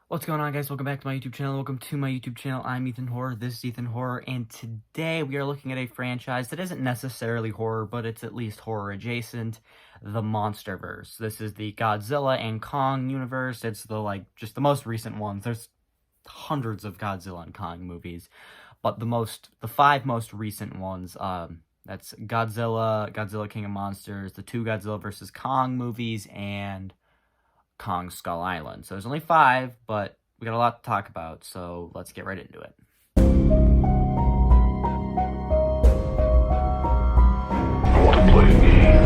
What's going on, guys? Welcome back to my YouTube channel. Welcome to my YouTube channel. I'm Ethan Horror. This is Ethan Horror, and today we are looking at a franchise that isn't necessarily horror, but it's at least horror adjacent, the Monsterverse. This is the Godzilla and Kong universe. It's just the most recent ones. There's hundreds of Godzilla and Kong movies, but the five most recent ones, that's Godzilla King of Monsters, the two Godzilla vs. Kong movies, and Kong Skull Island. So there's only five, but we got a lot to talk about, so let's get right into it. I want to play a game.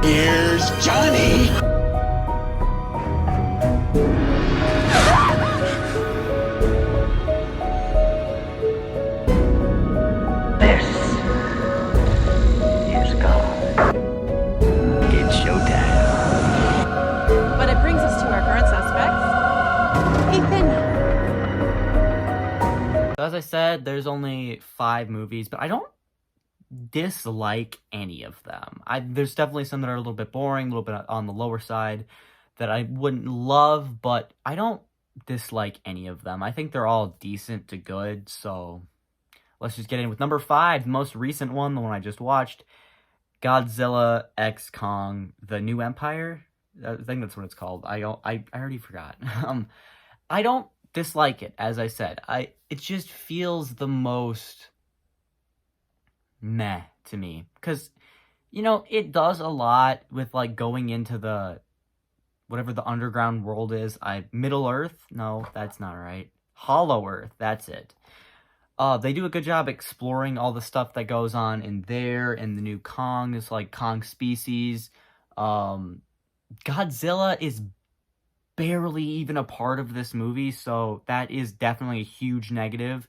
Here's Johnny! This is God. It's showtime. But it brings us to our current suspects. Ethan. So as I said, there's only five movies, but I don't dislike any of them. There's definitely some that are a little bit boring, a little bit on the lower side that I wouldn't love, but I don't dislike any of them. I think they're all decent to good, so let's just get in with number 5, the most recent one, the one I just watched, Godzilla x Kong, The New Empire. I think that's what it's called. I already forgot. I don't dislike it, as I said. It just feels the most meh to me, because it does a lot with going into the whatever the underground world is. Middle Earth? No, that's not right. Hollow Earth, that's it. They do a good job exploring all the stuff that goes on in there, and the new Kong, this Kong species. Godzilla is barely even a part of this movie, so that is definitely a huge negative.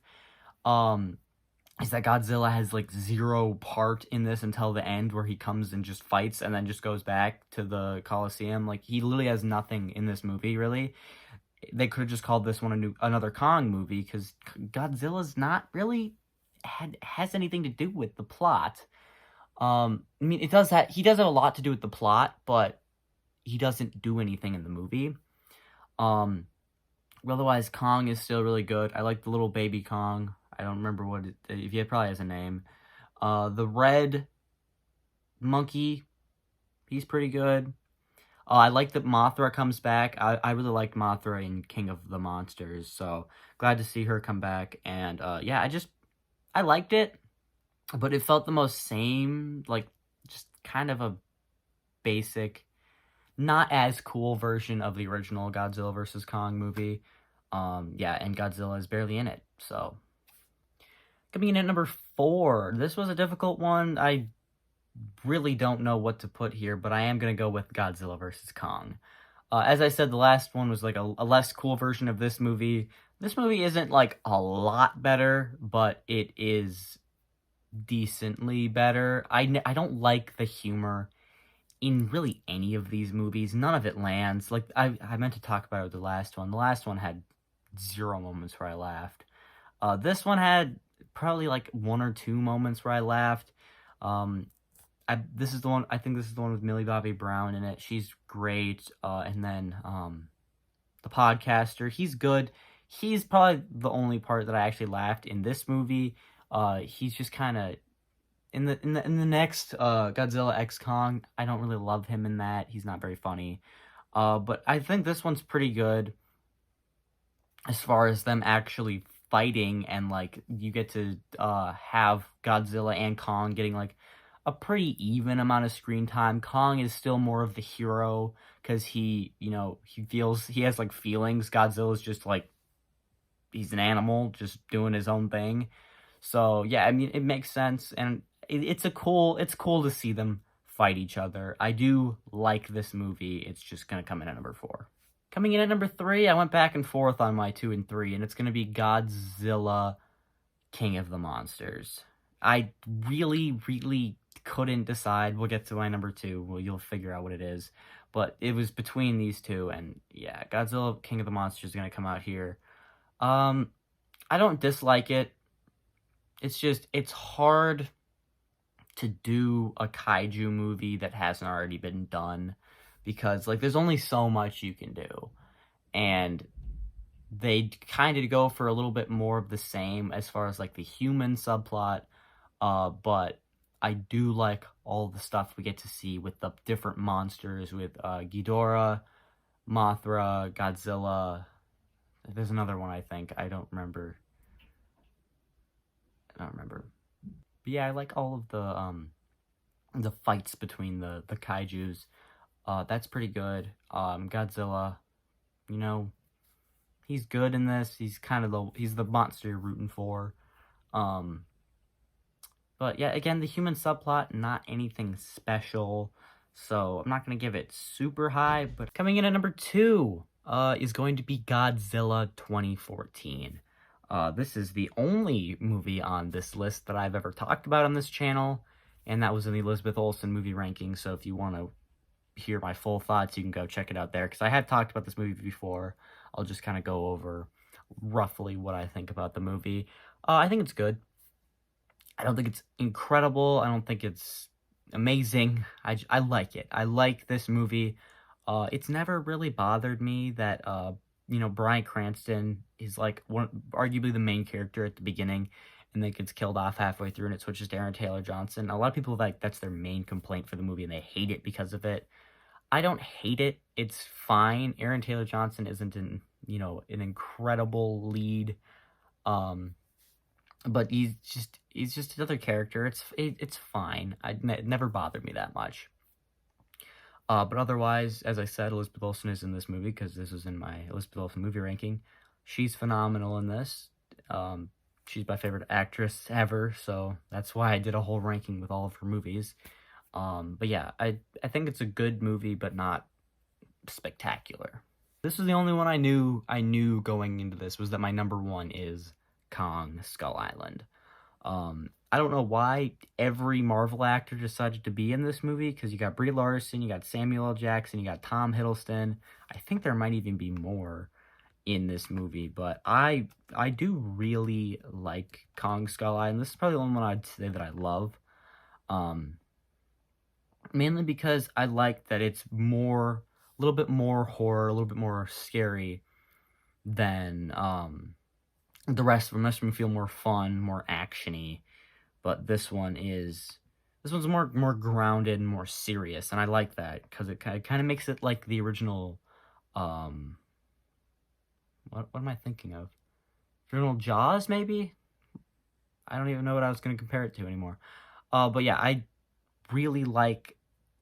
Is that Godzilla has zero part in this until the end, where he comes and just fights and then just goes back to the Coliseum. He literally has nothing in this movie, really. They could have just called this one another Kong movie, because Godzilla's not really has anything to do with the plot. I mean, he does have a lot to do with the plot, but he doesn't do anything in the movie. Otherwise, Kong is still really good. I like the little baby Kong. I don't remember if he probably has a name. The red monkey, he's pretty good. I like that Mothra comes back. I really liked Mothra in King of the Monsters, so glad to see her come back. And yeah, I liked it, but it felt the most same, just kind of a basic, not as cool version of the original Godzilla vs. Kong movie. Yeah, and Godzilla is barely in it, so. Coming in at number 4, this was a difficult one. I really don't know what to put here, but I am going to go with Godzilla vs. Kong. As I said, the last one was a less cool version of this movie. This movie isn't a lot better, but it is decently better. I don't like the humor in really any of these movies. None of it lands. I meant to talk about the last one. The last one had 0 moments where I laughed. This one had probably 1 or 2 moments where I laughed. This is the one. I think this is the one with Millie Bobby Brown in it. She's great. And then the podcaster, he's good. He's probably the only part that I actually laughed in this movie. He's just kind of in the next Godzilla x Kong. I don't really love him in that. He's not very funny. But I think this one's pretty good as far as them actually fighting, and you get to have Godzilla and Kong getting a pretty even amount of screen time. Kong is still more of the hero, because he feels, he has feelings. Godzilla's just he's an animal just doing his own thing. So yeah, I mean, it makes sense, and it's cool to see them fight each other. I do like this movie. It's just gonna come in at number 4. Coming in at number 3, I went back and forth on my 2 and 3, and it's going to be Godzilla King of the Monsters. I really, really couldn't decide. We'll get to my number 2. Well, you'll figure out what it is. But it was between these two, and yeah, Godzilla King of the Monsters is going to come out here. I don't dislike it. it's hard to do a kaiju movie that hasn't already been done, because like there's only so much you can do, and they kind of go for a little bit more of the same as far as like the human subplot, but I do like all the stuff we get to see with the different monsters, with Ghidorah, Mothra, Godzilla. There's another one, I think. I don't remember. But yeah, I like all of the fights between the kaijus. That's pretty good. Godzilla, you know, he's good in this. He's kind of he's the monster you're rooting for. Um, but yeah, again, the human subplot, not anything special. So I'm not gonna give it super high. But coming in at number 2, is going to be Godzilla 2014. This is the only movie on this list that I've ever talked about on this channel, and that was in the Elizabeth Olsen movie ranking. So if you want to hear my full thoughts, you can go check it out there, because I had talked about this movie before. I'll just kind of go over roughly what I think about the movie. I think it's good. I don't think it's incredible. I don't think it's amazing. I like it. I like this movie. It's never really bothered me that, Bryan Cranston is like arguably the main character at the beginning, and then gets killed off halfway through, and it switches to Aaron Taylor Johnson. A lot of people like that's their main complaint for the movie, and they hate it because of it. I don't hate it. It's fine. Aaron Taylor Johnson isn't an incredible lead, but he's just another character. It's fine. It never bothered me that much. But otherwise, as I said, Elizabeth Olsen is in this movie because this was in my Elizabeth Olsen movie ranking. She's phenomenal in this. She's my favorite actress ever, so that's why I did a whole ranking with all of her movies. But yeah, I think it's a good movie, but not spectacular. This was the only one I knew going into this, was that my number 1 is Kong Skull Island. I don't know why every Marvel actor decided to be in this movie, because you got Brie Larson, you got Samuel L. Jackson, you got Tom Hiddleston. I think there might even be more in this movie, but I do really like Kong Skull Island. This is probably the only one I'd say that I love. Mainly because I like that it's a little bit more horror, a little bit more scary than the rest of them. The rest of them feel more fun, more actiony. But this one's more grounded and more serious, and I like that because it kind of makes it like the original. What am I thinking of? Original Jaws, maybe? I don't even know what I was going to compare it to anymore. But yeah, I really like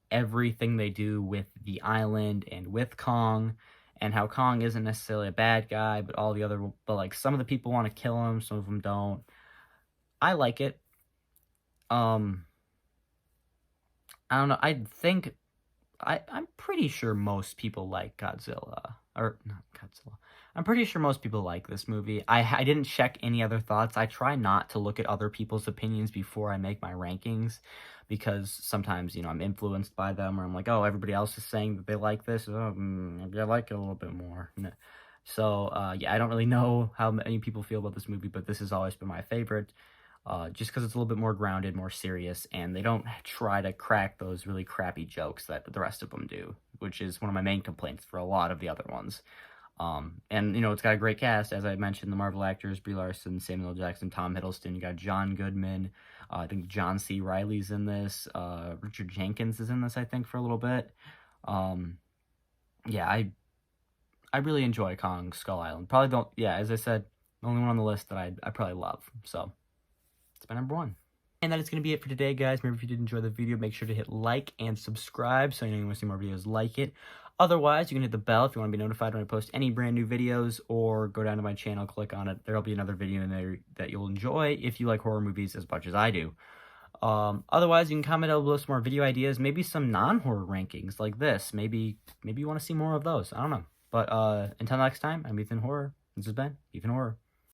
everything they do with the island and with Kong, and how Kong isn't necessarily a bad guy, but like some of the people want to kill him, some of them don't. I like it. I don't know. I'm pretty sure most people like Godzilla. Or, not Godzilla. I'm pretty sure most people like this movie. I didn't check any other thoughts. I try not to look at other people's opinions before I make my rankings, because sometimes, I'm influenced by them, or I'm like, oh, everybody else is saying that they like this. Oh, maybe I like it a little bit more. So, yeah, I don't really know how many people feel about this movie, but this has always been my favorite. Just because it's a little bit more grounded, more serious, and they don't try to crack those really crappy jokes that the rest of them do, which is one of my main complaints for a lot of the other ones. And, it's got a great cast, as I mentioned, the Marvel actors, Brie Larson, Samuel L. Jackson, Tom Hiddleston, you got John Goodman, I think John C. Reilly's in this, Richard Jenkins is in this, I think, for a little bit. Yeah, I really enjoy Kong Skull Island. Probably don't, yeah, as I said, the only one on the list that I probably love, so it's my number 1. And that is going to be it for today, guys. Remember, if you did enjoy the video, make sure to hit like and subscribe so you know you want to see more videos like it. Otherwise, you can hit the bell if you want to be notified when I post any brand new videos, or go down to my channel, click on it. There'll be another video in there that you'll enjoy if you like horror movies as much as I do. Otherwise, you can comment down below some more video ideas, maybe some non-horror rankings like this. Maybe you want to see more of those. I don't know. But until next time, I'm Ethan Horror. This has been Ethan Horror.